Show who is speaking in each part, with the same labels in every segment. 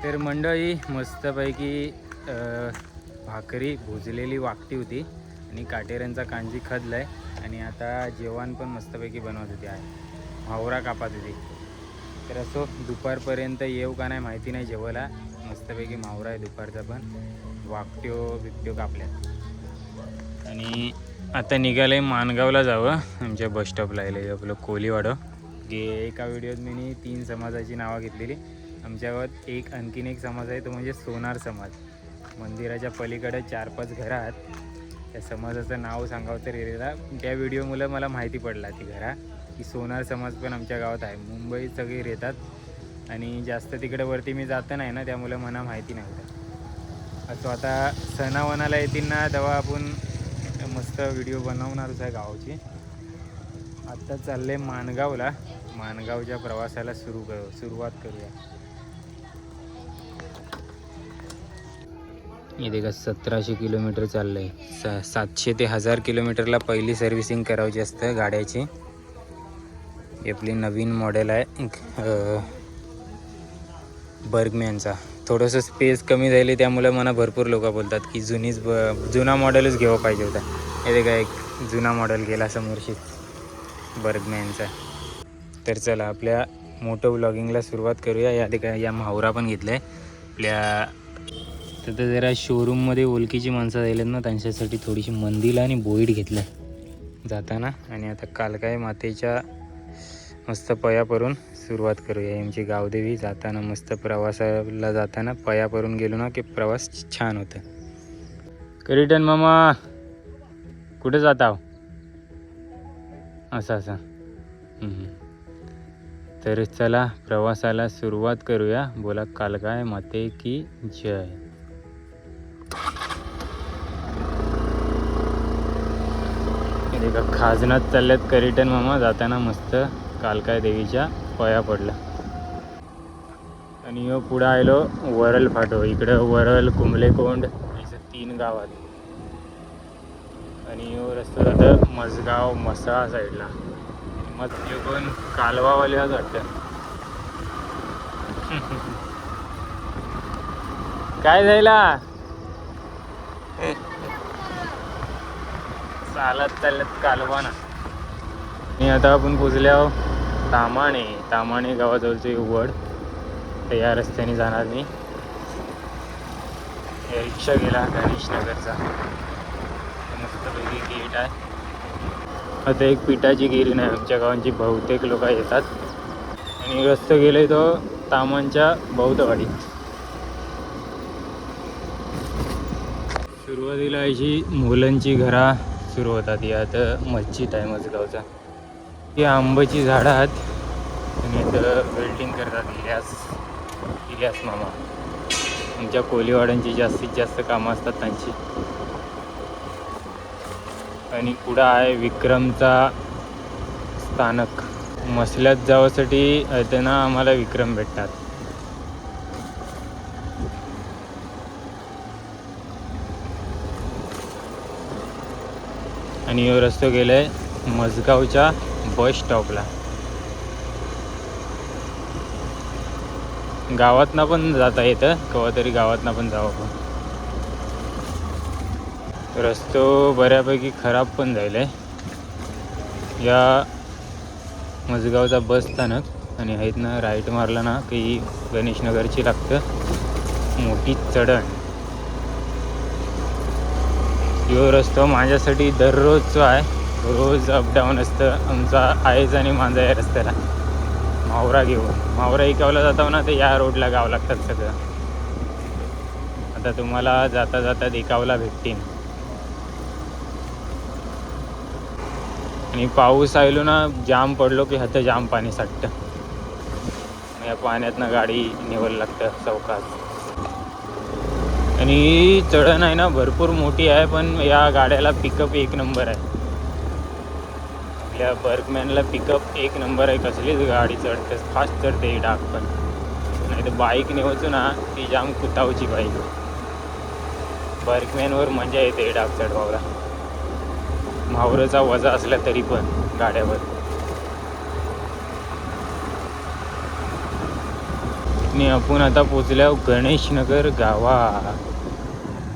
Speaker 1: तर मंडळी मस्तपैकी भाकरी भुजलेली वाकटी होती आणि काटेऱ्यांचा कांजी खदलाय आणि आता जेवण पण मस्तपैकी बनवत होती आहे मावरा कापात होती. तर असो दुपारपर्यंत येऊ का नाही माहिती नाही जेवायला. मस्तपैकी मावरा आहे दुपारचा पण वाकट्यो बिकट्यो कापल्यात आणि आता निघाले माणगावला जावं. आमच्या बसस्टॉपला आहे आपलं कोलीवाडं. एका व्हिडिओत मी 3 समाजाची नावं घेतलेली. आमच्या गावात आणखीन एक समाज आहे तो म्हणजे सोनार समाज. मंदिराच्या पलीकडे 4-5 घरं आहेत. त्या समाजाचं नाव सांगावं तर गेलेला त्या व्हिडिओमुळे मला माहिती पडला ती घरा की सोनार समाज पण आमच्या गावात आहे. मुंबईत सगळे येतात आणि जास्त तिकडे वरती मी जात नाही ना त्यामुळे मला माहिती नव्हतं. असं आता सणावानाला येतील ना तेव्हा आपण मस्त व्हिडिओ बनवणारच आहे गावाची. आत्ता चालले माणगावला. माणगावच्या प्रवासाला सुरुवात करूया. इथे का 1700 किलोमीटर चाललं आहे. 700 ते 1000 किलोमीटरला पहिली सर्व्हिसिंग करायची असतं गाड्याची. ही आपली नवीन मॉडेल आहे बर्गमॅनचा. थोडंसं स्पेस कमी झाली त्यामुळे मला भरपूर लोक बोलतात की जुना मॉडेलच घ्यावा पाहिजे होता. इथे का एक जुना मॉडेल गेला समोरशीच बर्गमॅनचा. तर चला आपल्या मोठं व्लॉगिंगला सुरुवात करूया. या मावरा पण घेतला आहे आपल्या. तर जरा शोरूममध्ये ओळखीची माणसं राहिलेत ना त्यांच्यासाठी थोडीशी मंदिला आणि बोईड घेतलं जाताना. आणि आता कालकाय मातेच्या मस्त पया परून सुरुवात करूया. यांची गावदेवी जाताना मस्त प्रवासाला जाताना पया परून गेलो ना की प्रवास छान होतं. करिटन मामा कुठे जाता? असं तर चला प्रवासाला सुरुवात करूया. बोला कालकाय माते की जय. एका खाजनात चालल्यात करिटन मामा. जाताना मस्त कालकाय देवीच्या पया पडला. आणि यो पुढं आलो वरल फाटो. इकडं वरल कुंबलेकोंड असं 3 गावात. आणि यो रस्ता जातं मसगाव मसाळा साईडला. मग यो कोण कालवावाल्याच वाटतं. काय जायला चालत चालत कालवाना. आणि आता आपण पोचले आहो तामाणे गावाजवळचे वड. तर या रस्त्याने जाणार मी. रिक्षा गेला गणेशनगरचा. मस्तपैकी गेट आहे. आता एक पिठाची गिरी नाही. आमच्या गावांची बहुतेक लोक येतात. आणि रस्ता गेले तो तामांच्या बौद्धवाडीत. सुरुवातीला अशी मुलांची घरा सुरू होतात. यात मस्जिद आहे मजगावचा. ही आंब्याची झाडं आहेत आणि इथं वेल्डिंग करतात इलियास मामा. आमच्या कोलीवाड्यांची जास्तीत जास्त कामं असतात त्यांची. आणि पुढं आहे विक्रमचा स्थानक. मसल्यात जाण्यासाठी येताना आम्हाला विक्रम भेटतात. आणि यो रस्ता गेलाय मसगावच्या बस स्टॉपला. गावातनं पण जाता येतं केव्हा तरी. गावातनं पण जावं आपण. रस्तो बऱ्यापैकी खराब पण झाला आहे. या मसगावचा बस स्थानक आणि इथनं राईट मारला ना की गणेशनगरची लागतं मोठी चढण. यो रस्तो माझ्यासाठी दररोजचा आहे. रोज अपडाऊन असतं आमचा आहेच. आणि माझा या रस्त्याला मावरा मावरा इकावला जातो ना तर या रोडला गाव लागतात सगळं. आता तुम्हाला जाता जाता देखावला भेटतील. आणि पाऊस आलो ना जाम पडलो की हात जाम पाणी साठतं. या पाण्यातनं गाडी निवल लागतं चौकात. आणि चढण आहे ना भरपूर मोठी आहे. पण या गाड्याला पिकअप 1 नंबर आहे. आपल्या बर्गमॅनला पिकअप 1 नंबर आहे. कसलीच गाडी चढते फास्ट चढते ही डाग पण. नाही तर बाईक निवचू ना ती जाम कुतावची बाईक. बर्गमॅनवर मजा येते डाग चढवायला. मावरचा वजा असला तरी पण गाड्यावर. आणि आपण आता पोचल्या गणेशनगर गावा.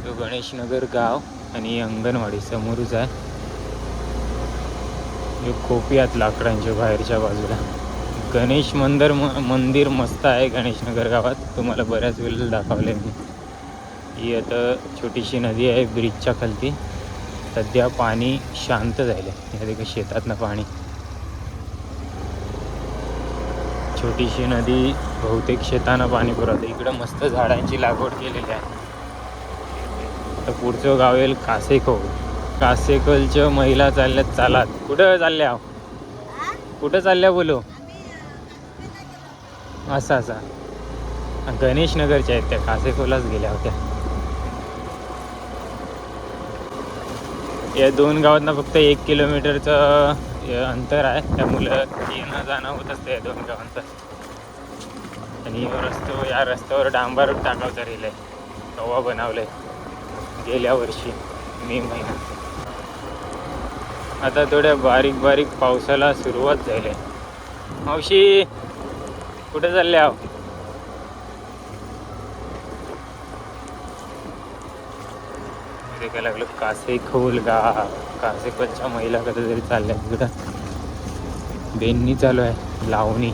Speaker 1: तो गणेशनगर गाव आणि अंगणवाडी समोरच आहे. हे खोपी आहेत लाकडांच्या बाहेरच्या बाजूला. गणेश मंदिर मस्त आहे गणेशनगर गावात. तुम्हाला बऱ्याच वेळेला दाखवले मी. ही आता छोटीशी नदी आहे ब्रिजच्या खालती. सध्या पाणी शांत झाले. या शेतातनं पाणी. छोटीशी नदी बहुतेक शेतानं पाणी पुरवते. इकडं मस्त झाडांची लागवड केलेली आहे. तर पुढचं गाव येईल कासेखोल. कासेखोलच्या महिला चालल्यात चालात. कुठं चालल्या? कुठं चालल्या बोलो? असा गणेशनगरच्या आहेत त्या. कासेखोलाच गेल्या होत्या. या दोन गावांना फक्त 1 किलोमीटरचं अंतर आहे. त्यामुळं येणं जाणं होत असतं या दोन गावांचं. आणि या रस्त्यावर डांबर टाकावं तरी कव्हा बनवलंय गेल्या वर्षी मे महिन्यात. आता थोड्या बारीक पावसाला सुरुवात झाली. मावशी कुठे चालल्या? काय लागलं कासेखोल गाव. कासेखोलच्या महिला कधी तरी चालल्या तिकडं. बेननी चालू आहे लावणी.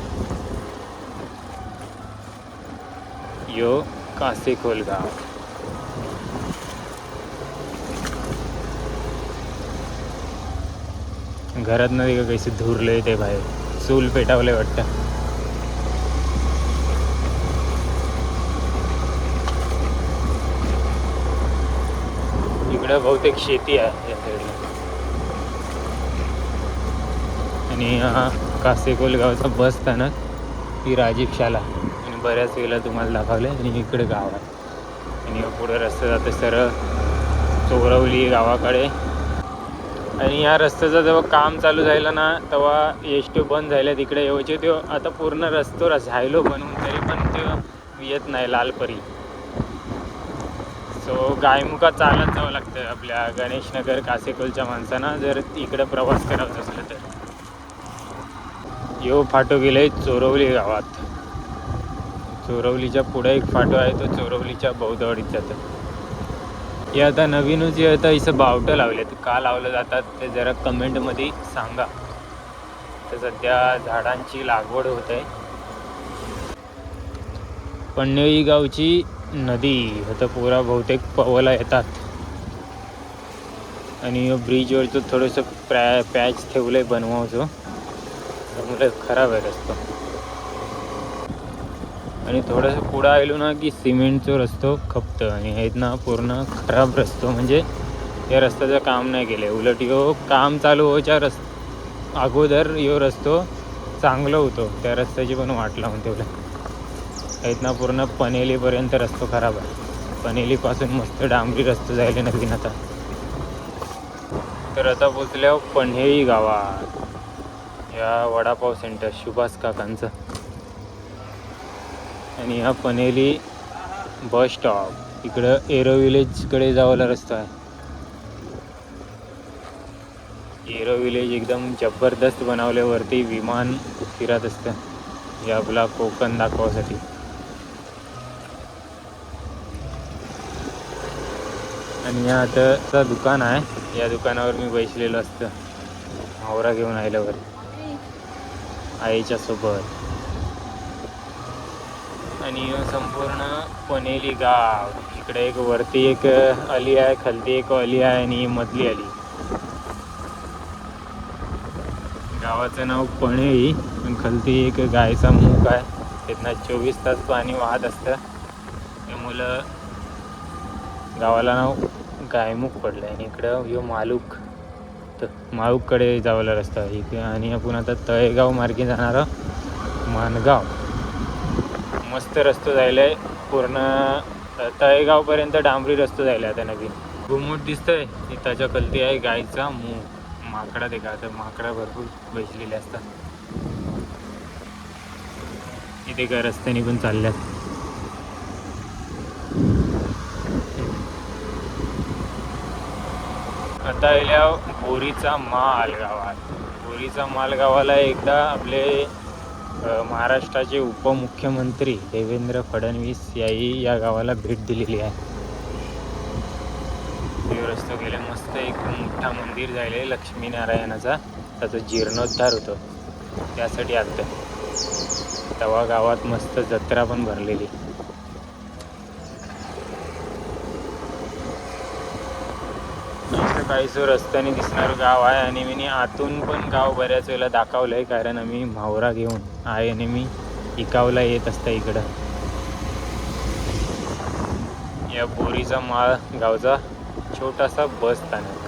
Speaker 1: यो कासेखोल गाव. घरात नाही का कैसे धुरले ते बाहेर. चूल पेटावले वाटतं. इकडं बहुतेक शेती आहे या साईडला. आणि कासेखोल गावचा बस स्थानक ही राजीव शाला. आणि बऱ्याच वेळेला तुम्हाला दाखवले. आणि इकडे गाव आहे. आणि पुढे रस्ता जाते सरळ चोरवली गावाकडे. आणि या रस्त्याचं जेव्हा काम चालू झालं ना तेव्हा एस.टी बंद झाल्या तिकडे येऊचे. तो आता पूर्ण रस्तो झायलो बनवून तरी पण तो येत नाही लालपरी. सो गायमुखा चालत जावं लागतं आपल्या गणेशनगर कासेखोलच्या माणसांना जर इकडं प्रवास करायचा असलं तर. यो फाटो गेलाय चोरवली गावात. चोरवलीच्या पुढे एक फाटो आहे. तो चोरवलीच्या बौद्धवाडीत जातं. हे आता नवीनच आता इथं बावटं लावले. का लावलं जातात ते जरा कमेंटमध्ये सांगा. तर सध्या झाडांची लागवड होत आहे. पन्हेळी गावची नदी आता पुरा बहुतेक पवायला येतात. आणि ब्रिजवरचं थोडंसं पॅच ठेवलं आहे बनवायचं. त्यामुळे खराब आहे रस्ता. आणि थोडंसं पुढं आलो ना की सिमेंटचं रस्तो खपतं. आणि आहेत ना पूर्ण खराब रस्तो. म्हणजे या रस्त्याचं काम नाही केलं. उलट यो काम चालू व्हायच्या अगोदर यो रस्तो चांगलं होतो. त्या रस्त्याची पण वाट लावून ठेवलं. आहेत ना पूर्ण पनेलीपर्यंत रस्तो खराब आहे. पनेलीपासून मस्त डांबरी रस्तो जायला नवीन आता. तर आता पोचल्यावर पन्हेळी गावात. या वडापाव सेंटर सुभाष काकांचं. आणि हा पनेली बस स्टॉप. इकडं एरो विलेजकडे जावायला रस्ता आहे. एरो विलेज एकदम जबरदस्त बनवल्यावरती विमान फिरत असतं. हे आपला कोकण दाखवासाठी. आणि या आता दुकान आहे. या दुकानावर मी बसलेलो असतं हावरा घेऊन आल्यावर आईच्या सोबत. आणि संपूर्ण पनेली गाव. इकडे एक वरती एक अली आहे, खालती एक अली आहे आणि मधली अली. गावाचं नाव पनेळी. पण खालती एक गायचा मुख आहे. तिथनं 24 तास पाणी वाहत असतं. त्यामुळं गावाला नाव गायमुख पडलं आहे. आणि इकडं यो माळूककडे जावला रस्ता आहे. आणि आपण आता तळेगाव मार्गे जाणारा माणगाव. मस्त रस्तो जायला आहे. पूर्ण तळेगावपर्यंत डांबरी रस्तो जायला आता नवीन. घुमूट दिसतंय. त्याच्या खालती आहे गायचा मुख. माकडा ते का तर माकडा भरपूर बसलेले असतात. इथे का रस्त्याने पण चालल्यात. आता येल्या बोरीचा माल गावात. बोरीचा माल गावाला एकदा आपले महाराष्ट्राचे उपमुख्यमंत्री देवेंद्र फडणवीस याही या गावाला भेट दिलेली आहे. रस्ता गेले मस्त एक मोठा मंदिर जायला लक्ष्मीनारायणाचा, त्याचा जीर्णोद्धार होतो त्यासाठी आलं. तेव्हा गावात मस्त जत्रा पण भरलेली. काहीच रस्त्याने दिसणार गाव आहे आणि मी आतून पण गाव बऱ्याच वेळेला दाखवलंय, कारण आम्ही म्हावरा घेऊन आहे आणि मी इकावला येत असता इकडं. या बोरीचा माळ गावचा छोटासा बस स्थानक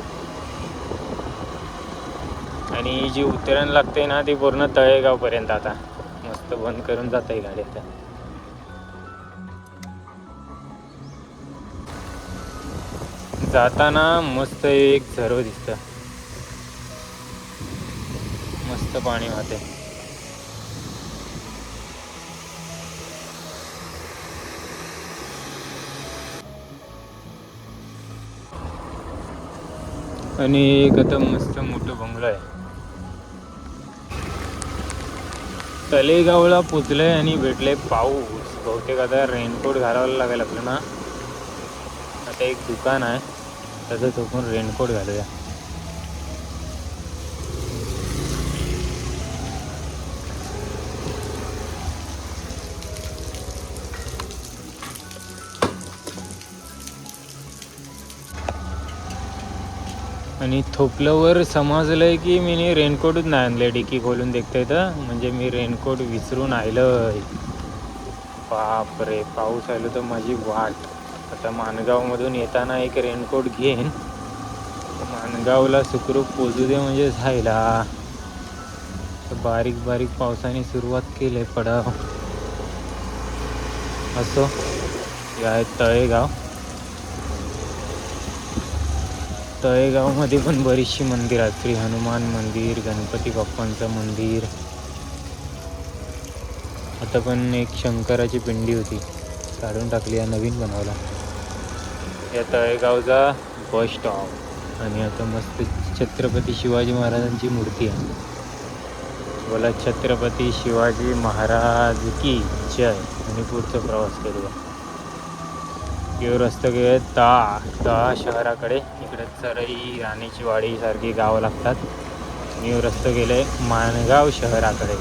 Speaker 1: आणि जी उतरण लागते ना ती पूर्ण तळेगाव पर्यंत. आता मस्त बंद करून जाता येईल गाडी. आता जाताना मस्त एक झरो दिसतं, मस्त पाणी वाहते. आणि एक आता मस्त मोठं बंगलो आहे. तलेगावला पोचलंय आणि भेटले पाऊस. बहुतेक आता रेनकोट घालावं लागेल आपल्याला. आता एक दुकान आहे त्याचं चोकून रेनकोट घालूया. आणि थोपल्यावर समजलंय की मी रेनकोटच नाही आणले. डिकी खोलून देखता तर म्हणजे मी रेनकोट विसरून आलोय. बाप रे, पाऊस आलो तर माझी वाट. आता माणगावमधून येताना एक रेनकोट घेईन, माणगावला सुखरूप पोचू दे म्हणजे झायला. बारीक बारीक पावसाने सुरुवात केली पडाव. असो, हे आहे तळेगाव. तळेगावमध्ये पण बरीचशी मंदिर आहेत. श्री हनुमान मंदिर, गणपती बाप्पांचं मंदिर. आता पण एक शंकराची पिंडी होती, काढून टाकली, या नवीन बनवला. या तळेगावचा बस स्टॉप. आणि आता मस्त छत्रपती शिवाजी महाराजांची मूर्ती आहे. बोला छत्रपती शिवाजी महाराज की जय. आणि पुढचा प्रवास करूया. यो रस्ता गे तळा शहराकडे. इकडे चरई, राणीची वाडी सारखी गावं लागतात. आणि यो रस्ता गेले माणगाव शहराकडे.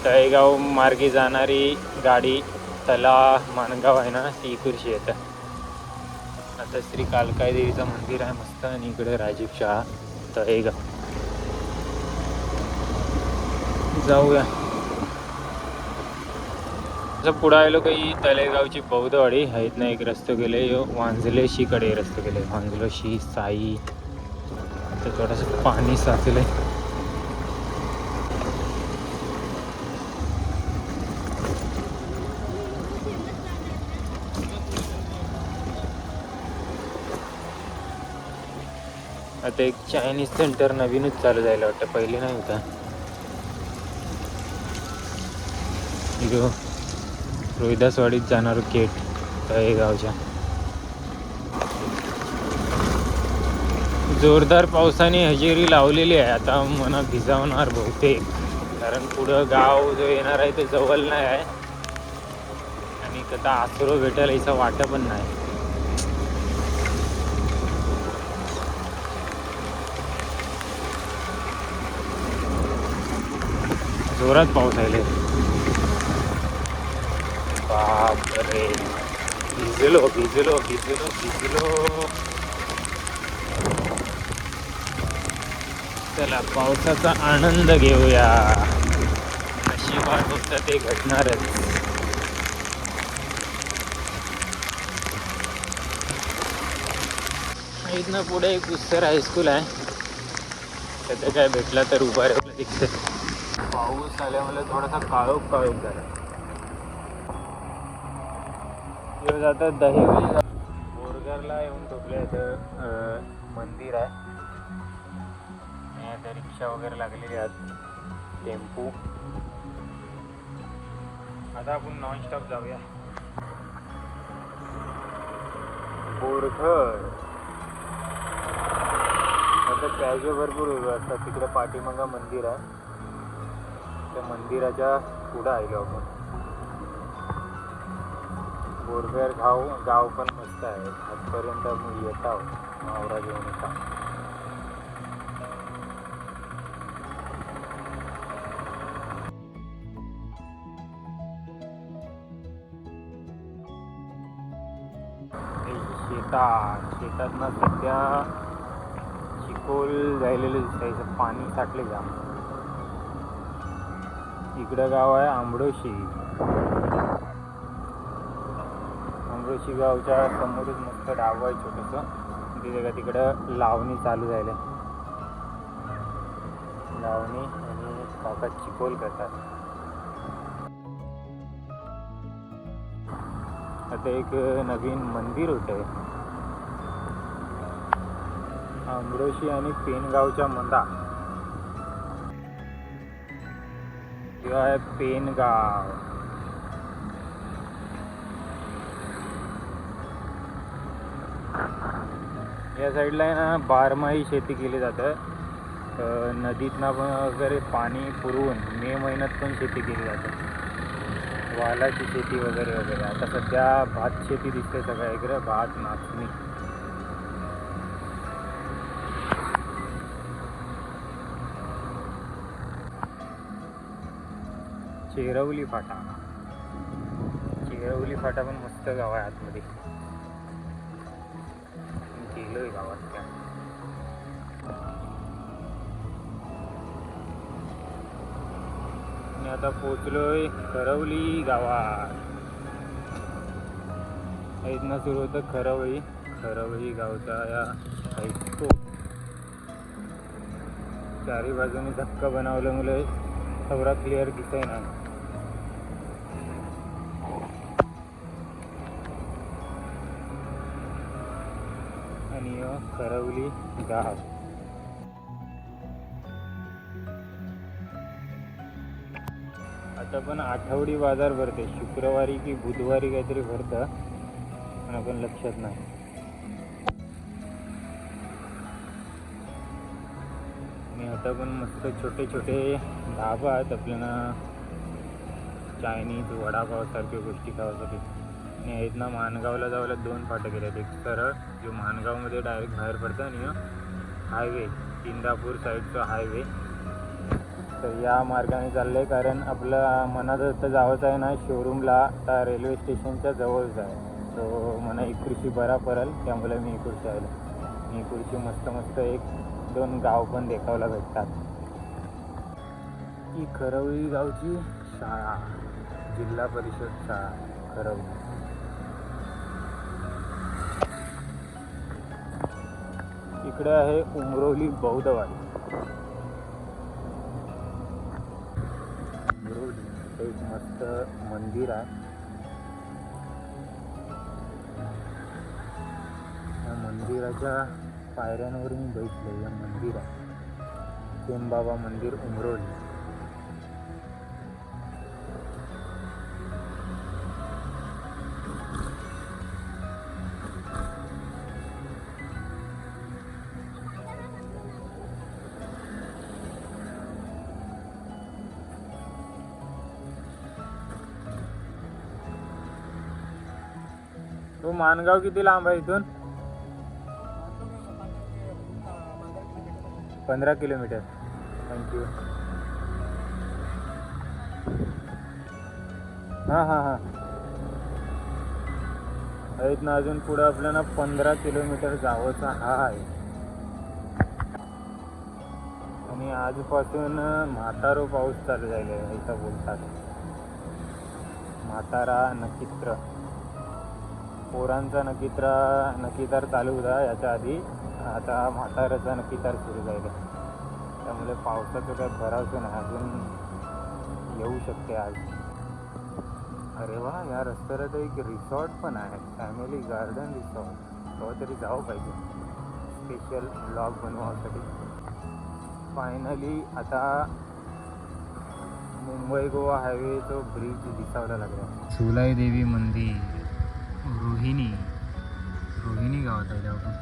Speaker 1: तळेगाव मार्गे जाणारी गाडी तला माणगाव आहे ना ती इकडची येतं. आता श्री कालकाई देवीचं मंदिर आहे मस्त. आणि इकडे राजीव शाह तळेगाव. जाऊया. असं पुढं आलो काही तळेगावची बौद्धवाडी आहेत ना. एक रस्ते गेले यो वांजलेशीकडे रस्ते गेले. वांजलेशी साई. तर थोडंसं पाणी साचलंय. आता एक चायनीज सेंटर नवीनच चालू झालं वाटतं, पहिले नाही होता. रोहिदासवाडीत जाणार गेट तळेगावच्या. जोरदार पावसाने हजेरी लावलेली आहे. आता मला भिजावणार बहुतेक, कारण पुढं गाव जो येणार आहे ते जवळ नाही आहे. आणि आता आसरो भेटायला याचा वाटा पण नाही. जोरात पाऊस आहे. बाप रे, भिजलो भिजलो भिजलो भिजलो. चला पावसाचा आनंद घेऊया. नशिबात होतं ते घडणारच. इथनं पुढे एक उत्तर हायस्कूल आहे. त्याचं काय भेटला तर उभा राहिलं दिसतं. पाऊस आल्यामुळे थोडासा काळोख झाला. आता दहिवली बोरगरला येऊन ठोकले. इथं मंदिर आहे. आता रिक्षा वगैरे लागलेली आहेत, टेम्पो. आता आपण नॉनस्टॉप जाऊया. बोरघर. आता कॅजो भरपूर उभे असतात. तिकडे पाठीमागं मंदिर आहे. त्या मंदिराच्या पुढं आलो आपण. बोरघर गाव पण मस्त आहे. आजपर्यंत मी येत आहो मावरा घेऊन येता. शेतात ना सध्या चिखोल जायलेलं दिसायचं, पाणी साठले जाम. इकडं गाव आहे आंबडोशी. आंबडोशी गावच्या समोरच मस्त डाव आहे छोटंसं. तिथे तिकडं लावणी चालू झाले. लावणी आणि काका चिखोल करतात. आता एक नवीन मंदिर होतं आंबडोशी आणि पेनगावच्या मंदा. किंवा आहे पेनगाव. या साईडला आहे ना बारमाही शेती केली जातं. नदीतनं पण वगैरे पाणी पुरवून मे महिन्यात पण शेती केली जाते. वालाची शेती वगैरे वगैरे. आता सध्या भात शेती दिसते सगळ्या इकडे. भात, नाचणी. चेरवली फाटा. चेरवली फाटा पण मस्त गाव आहे आतमध्ये. गेलोय गावात त्या. आणि आता पोचलोय खरवली गावात. इथनं सुरू होतं खरवळी. खरवळी गावचा या ऐकतो. चारी बाजूने धक्का बनवल्यामुळे सगळा क्लिअर दिसाय ना. आणि खरवली गाव. आता पण आठवडी बाजार भरते. शुक्रवारी की बुधवारी काहीतरी भरतं, पण आपण लक्षात नाही. आणि आता पण मस्त छोटे छोटे ढाबा आहेत आपल्याला चायनीज वडापावसारख्या गोष्टी खावासाठी. आणि आहेत ना माणगावला जायला 2 फाटक आहेत. एक सरळ जो माणगावमध्ये डायरेक्ट बाहेर पडतं आणि हायवे इंदापूर साईडचा हायवे. तर या मार्गाने चाललं आहे कारण आपलं मनात तर जावंच आहे ना शोरूमला. आता रेल्वे स्टेशनच्या जवळच आहे. तो मला इकडची बरा पडेल, त्यामुळे मी इकडची आलो. इकडची मस्त मस्त 1-2 गाव पण देखावला भेटतात. ही खरवली गावची शाळा, जिल्हा परिषद शाळा खरवली. इकडे आहे उमरोली बौद्धवाडी. एक मस्त मंदिर आहे. या मंदिराच्या पायऱ्यांवर मी बैठलो. या मंदिर आहे सोमबाबा मंदिर उमरोली. तो माणगाव किती लांब आहे इथून? 15 किलोमीटर. थँक्यू. हां आहेत ना. अजून पुढं आपल्याला 15 किलोमीटर जावंचा आहे. आणि आजपासून म्हातारो पाऊस चालू झाला आहे असं बोलतात. म्हातारा नक्षत्र, पोरांचा नक्षत्र चालू होता याच्या आधी. आता म्हाताऱ्याचा नक्षत्र सुरू झाला. त्यामुळे पावसाचं काय भरावचं नाही. अजून येऊ शकते आज. अरे वा, या रस्त्याला तर एक रिसॉर्ट पण आहे, फॅमिली गार्डन रिसॉर्ट. तेव्हा तरी जावं पाहिजे स्पेशल ब्लॉग बनवासाठी. फायनली आता मुंबई गोवा हायवेचं ब्रिज दिसायला लागला. सुलाई देवी मंदिर, रोहिणी गावात आहे. आपण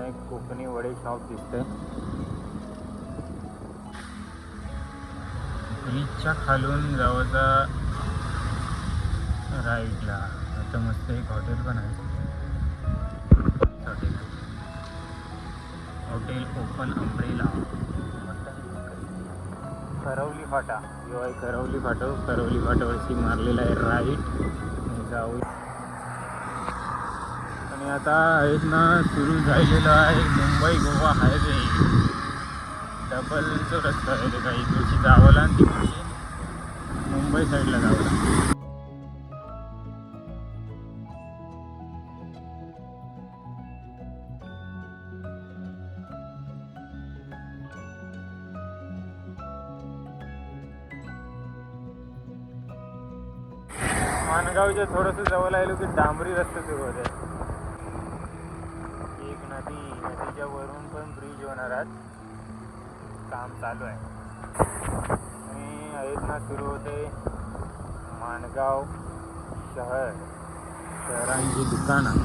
Speaker 1: एक कोकणी वडे शॉप दिसतंय. ब्रिजच्या खालून जावंचा राईटला. आता मस्त एक हॉटेल पण आहे. Hotel open umbrella. करवली फाटा जो आहे करवली फाट्यावरती मारलेला आहे राईट जाऊ. आणि आता आहेत ना सुरू झालेला आहे मुंबई गोवा हायवे. डबलचा रस्ता आहे ते काही इकडची जावला आणि तिकडची मुंबई साईडला जावला. माणगावच्या थोडंसं जवळ आलो की डांबरी रस्ते सुरू होते. एक नदीच्या वरून पण ब्रिज होणार आहे. काम चालू आहे. आणि आहेत ना सुरू होते माणगाव शहरांची दुकानं.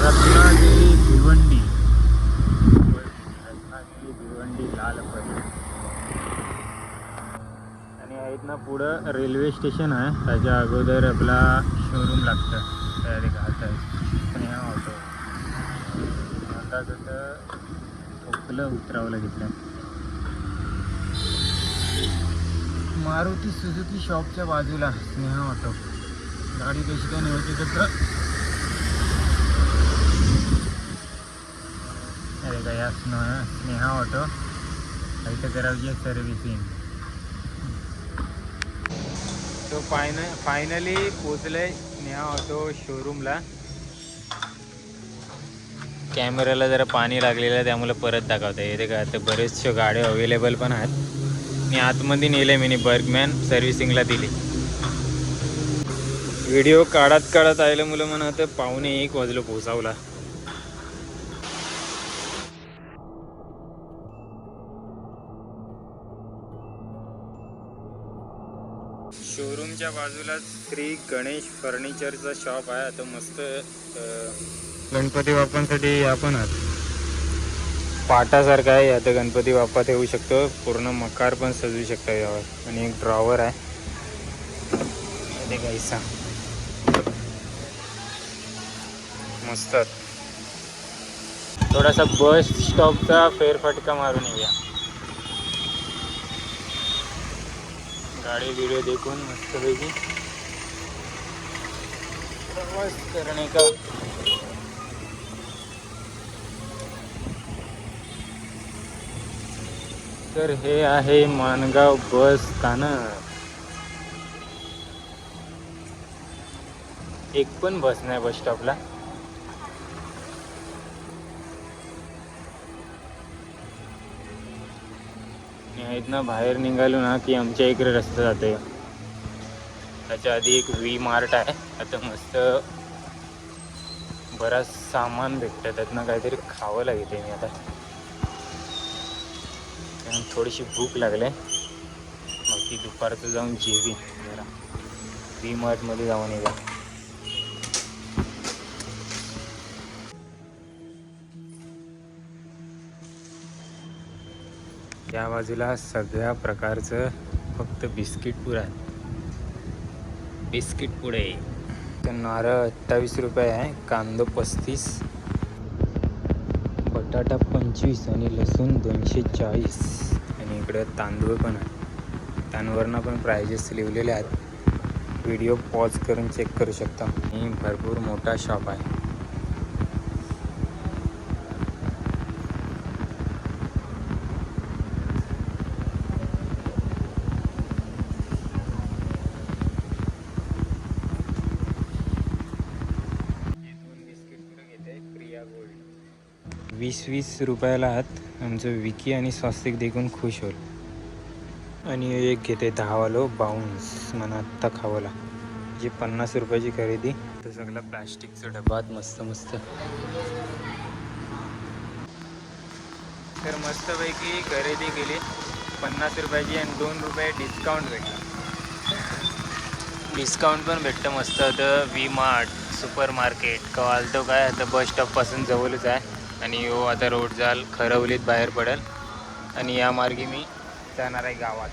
Speaker 1: रत्नागिरी भिवंडी लालपरी. आणि आहेत ना पुढं रेल्वे स्टेशन आहे. त्याच्या अगोदर आपला शोरूम लागतं. तयारी घालत स्नेहा ऑटो. आता कसं ठोकलं उतरावं लागितलं. मारुती सुझुकी शॉपच्या बाजूला स्नेहा ऑटो. गाडी कशी काय नव्हती तसं. अरे का या स्नेहा ऑटो इथं करायची आहे सर्व्हिसिंग. तो फायनली पोचले स्नेहा ऑटो शोरूमला. कॅमेऱ्याला जरा पाणी लागलेलं आहे त्यामुळे परत दाखवता येते का. आता बरेचशे गाड्या अवेलेबल पण आहेत. मी आतमध्ये नेले मी बर्गमॅन सर्व्हिसिंगला दिली. व्हिडिओ काढत आलं मुलं म्हणत 1:45 वाजलं पोचावला. शोरूमच्या बाजूला श्री गणेश फर्निचरचा शॉप आहे. आता मस्त गणपती बाप्पांसाठी आपण आहात पाटासारखा आहे. आता गणपती बाप्पा ठेवू शकतो. पूर्ण मकार पण सजवू शकतो यावर. आणि एक ड्रॉवर आहे कैसा मस्त. थोडासा बस स्टॉपचा फेरफटका मारून येऊया. गाड़ी वीडियो देखून मस्तपैकी प्रवास करने का. तर हे आहे माणगाव बस स्थानक. एक पण बस नाही बस स्टॉपला. इथनं बाहेर निघालो ना की आमच्या इकडे रस्ता जाते. त्याच्या आधी एक व्ही मार्ट आहे. आता मस्त बराच सामान भेटतं. त्यातनं काहीतरी खावं लागते. मी आता थोडीशी भूक लागले. मग ती दुपारचं जाऊन जेवी जरा व्ही मार्टमध्ये जाऊन येऊया. या बाजूला सगळ्या प्रकारचं फक्त बिस्किट पुडा आहे. बिस्किट पुडे तर नारळ 28 रुपये आहे. कांदा 35, बटाटा 25 आणि लसूण 240. आणि इकडं तांदूळ पण आहे. तांदूळवरनं पण प्राइजेस लिहिलेले आहेत. व्हिडिओ पॉज करून चेक करू शकता. आणि भरपूर मोठा शॉप आहे. वीस 20 रुपयाला आहात. आमचं विकी आणि स्वस्तिक देखून खुश होईल. आणि एक घेते 10 वालो बाउन्स म्हणा आत्ता खावाला. जी 50 रुपयाची खरेदी. तर सगळं प्लॅस्टिकचं डब्यात मस्त मस्त. तर मस्तपैकी खरेदी केली 50 रुपयाची आणि 2 रुपये डिस्काउंट भेटलं. डिस्काउंट पण भेटतं मस्त. तर व्ही मार्ट सुपर मार्केट कवालतो काय आता बस स्टॉपपासून जवळच आहे आणि हो आता रोड जाल खरवलीत बाहेर पडेल आणि या मार्गे मी जाणार आहे गावात.